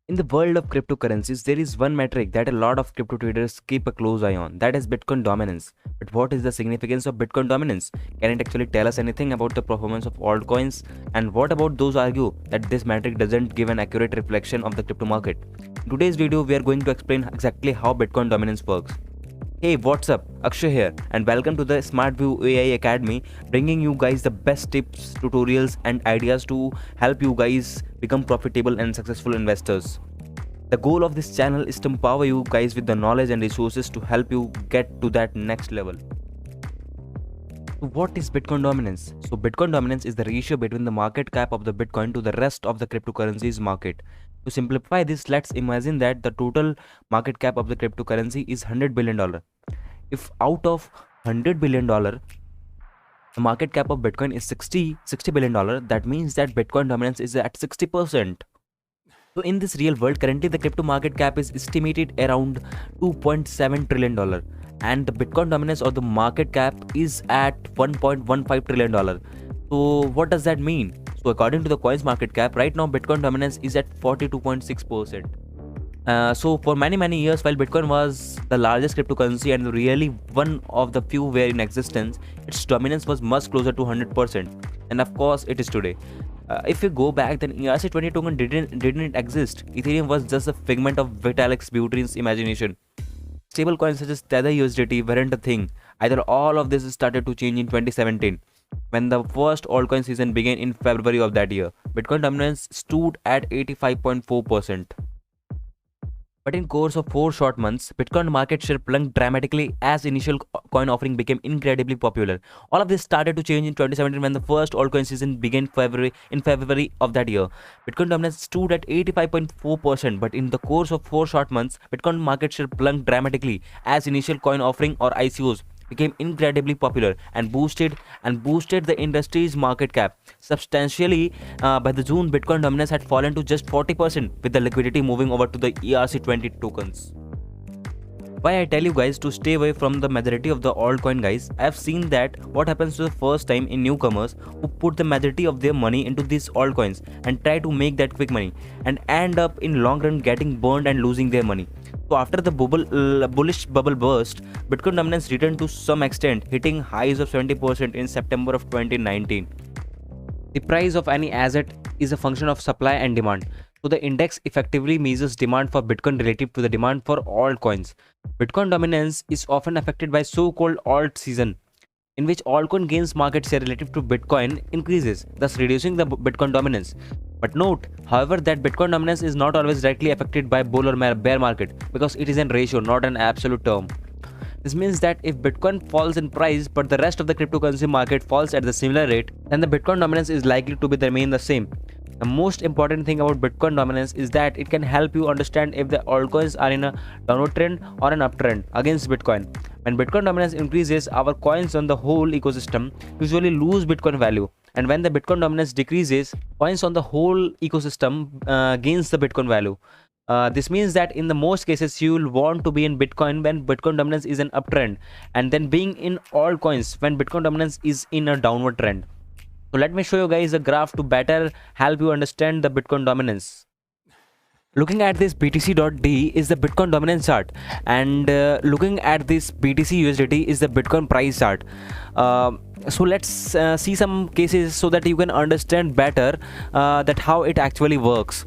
In the world of cryptocurrencies, there is one metric that a lot of crypto traders keep a close eye on, that is Bitcoin dominance. But what is the significance of Bitcoin dominance? Can it actually tell us anything about the performance of altcoins? And what about those argue that this metric doesn't give an accurate reflection of the crypto market? In today's video, we are going to explain exactly how Bitcoin dominance works. Hey, what's up? Akshay here, and welcome to the SmartView AI Academy, bringing you guys the best tips, tutorials, and ideas to help you guys become profitable and successful investors. The goal of this channel is to empower you guys with the knowledge and resources to help you get to that next level. So what is Bitcoin dominance? So Bitcoin dominance is the ratio between the market cap of the Bitcoin to the rest of the cryptocurrencies market. To simplify this, let's imagine that the total market cap of the cryptocurrency is $100 billion. If out of $100 billion, the market cap of Bitcoin is $60 billion, that means that Bitcoin dominance is at 60%. So in this real world, currently the crypto market cap is estimated around $2.7 trillion and the Bitcoin dominance or the market cap is at $1.15 trillion. So what does that mean? So according to the coins market cap, right now Bitcoin dominance is at 42.6%. So for many years, while Bitcoin was the largest cryptocurrency and really one of the few were in existence, its dominance was much closer to 100%, and of course it is today. If you go back, then ERC20 token didn't exist. Ethereum was just a figment of Vitalik Buterin's imagination. Stable coins such as Tether USDT weren't a thing. Either all of this started to change in 2017 when the first altcoin season began in February of that year. Bitcoin dominance stood at 85.4%. But in course of 4 short months, Bitcoin market share plunged dramatically as initial coin offering became incredibly popular. All of this started to change in 2017 when the first altcoin season began in February of that year. Bitcoin dominance stood at 85.4%, but in the course of 4 short months, Bitcoin market share plunged dramatically as initial coin offering or ICOs became incredibly popular and boosted the industry's market cap substantially. By the June, Bitcoin dominance had fallen to just 40%, with the liquidity moving over to the ERC20 tokens. Why I tell you guys to stay away from the majority of the altcoin, guys? I've seen that what happens to the first time in newcomers who put the majority of their money into these altcoins and try to make that quick money and end up in long run getting burned and losing their money. So after the bullish bubble burst, Bitcoin dominance returned to some extent, hitting highs of 70% in September of 2019. The price of any asset is a function of supply and demand. So the index effectively measures demand for Bitcoin relative to the demand for altcoins. Bitcoin dominance is often affected by so-called alt season, in which altcoin gains market share relative to Bitcoin increases, thus reducing the Bitcoin dominance. But note, however, that Bitcoin dominance is not always directly affected by bull or bear market because it is a ratio, not an absolute term. This means that if Bitcoin falls in price but the rest of the cryptocurrency market falls at the similar rate, then the Bitcoin dominance is likely to remain the same. The most important thing about Bitcoin dominance is that it can help you understand if the altcoins are in a downward trend or an uptrend against Bitcoin. When Bitcoin dominance increases, our coins on the whole ecosystem usually lose Bitcoin value. And when the Bitcoin dominance decreases, coins on the whole ecosystem gains the Bitcoin value. This means that in the most cases you will want to be in Bitcoin when Bitcoin dominance is an uptrend, and then being in altcoins when Bitcoin dominance is in a downward trend. So let me show you guys a graph to better help you understand the Bitcoin dominance. Looking at this BTC.D is the Bitcoin dominance chart, and looking at this BTC USDT is the Bitcoin price chart. So let's see some cases so that you can understand better that how it actually works.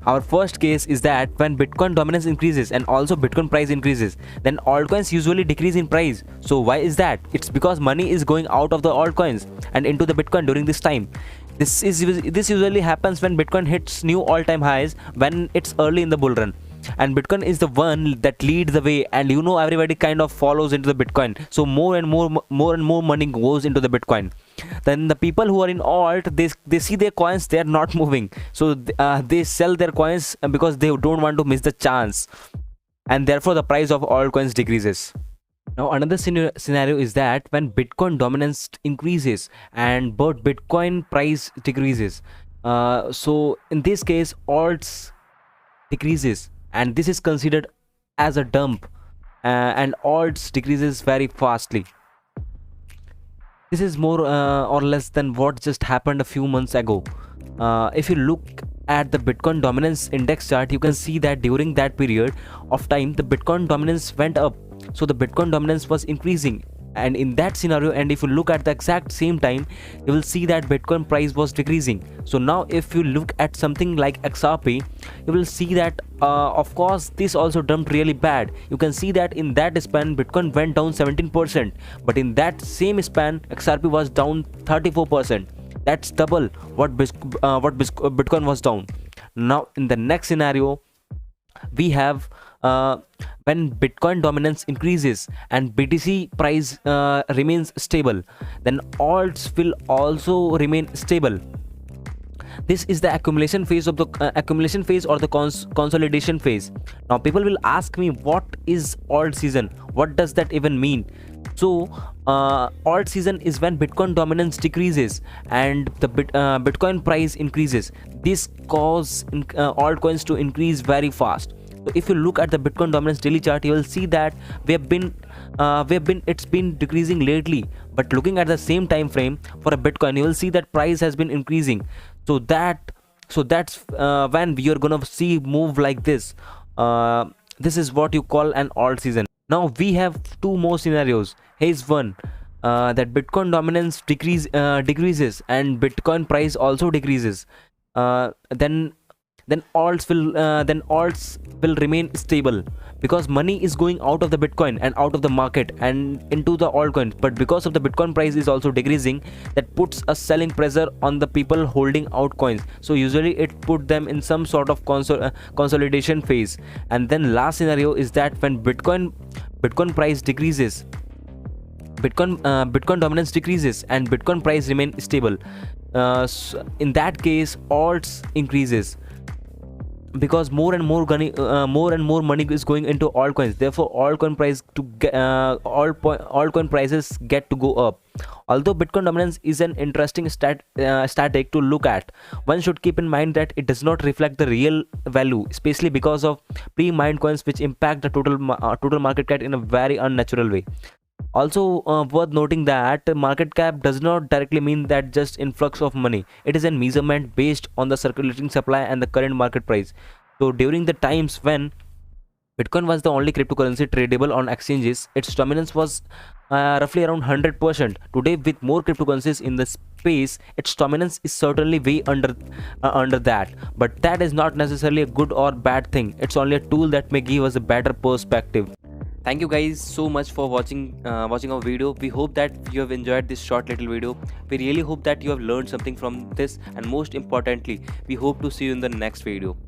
Our first case is that when Bitcoin dominance increases and also Bitcoin price increases, then altcoins usually decrease in price. So why is that? It's because money is going out of the altcoins and into the Bitcoin during this time. This usually happens when Bitcoin hits new all-time highs when it's early in the bull run. And Bitcoin is the one that leads the way, and everybody kind of follows into the Bitcoin. So more and more money goes into the Bitcoin. Then the people who are in alt, they see their coins, they are not moving, so they sell their coins because they don't want to miss the chance, and therefore the price of altcoins decreases. Now another scenario is that when Bitcoin dominance increases and but Bitcoin price decreases. So in this case alts decreases, and this is considered as a dump, and alts decreases very fastly. This is more or less than what just happened a few months ago. If you look at the Bitcoin dominance index chart, you can see that during that period of time the Bitcoin dominance went up. So the Bitcoin dominance was increasing, and in that scenario, and if you look at the exact same time, you will see that Bitcoin price was decreasing. So now if you look at something like XRP, you will see that of course this also dumped really bad. You can see that in that span Bitcoin went down 17%, but in that same span XRP was down 34%. That's double what Bitcoin was down. Now in the next scenario, we have when Bitcoin dominance increases and BTC price remains stable, then alts will also remain stable. This is the accumulation phase of the accumulation phase or the consolidation phase. Now people will ask me, what is alt season? What does that even mean? So alt season is when Bitcoin dominance decreases and the Bitcoin price increases. This causes altcoins to increase very fast. So if you look at the Bitcoin dominance daily chart, you will see that it's been decreasing lately, but looking at the same time frame for a Bitcoin, you will see that price has been increasing. So that's when we are gonna see move like this. This is what you call an alt season. Now we have two more scenarios. Here's one, that Bitcoin dominance decreases and Bitcoin price also decreases. Then alts will remain stable, because money is going out of the Bitcoin and out of the market and into the altcoins. But because of the Bitcoin price is also decreasing, that puts a selling pressure on the people holding altcoins. So usually it put them in some sort of consolidation phase. And then last scenario is that when Bitcoin price decreases, Bitcoin dominance decreases and Bitcoin price remain stable. So in that case alts increases, because more and more money is going into altcoins. Therefore altcoin prices get to go up. Although Bitcoin dominance is an interesting static to look at, one should keep in mind that it does not reflect the real value, especially because of pre-mined coins which impact the total market cap in a very unnatural way. Also worth noting that market cap does not directly mean that just influx of money. It is a measurement based on the circulating supply and the current market price. So during the times when Bitcoin was the only cryptocurrency tradable on exchanges, its dominance was roughly around 100%. Today, with more cryptocurrencies in the space, its dominance is certainly way under that. But that is not necessarily a good or bad thing. It's only a tool that may give us a better perspective. Thank you guys so much for watching our video. We hope that you have enjoyed this short little video. We really hope that you have learned something from this, and most importantly, we hope to see you in the next video.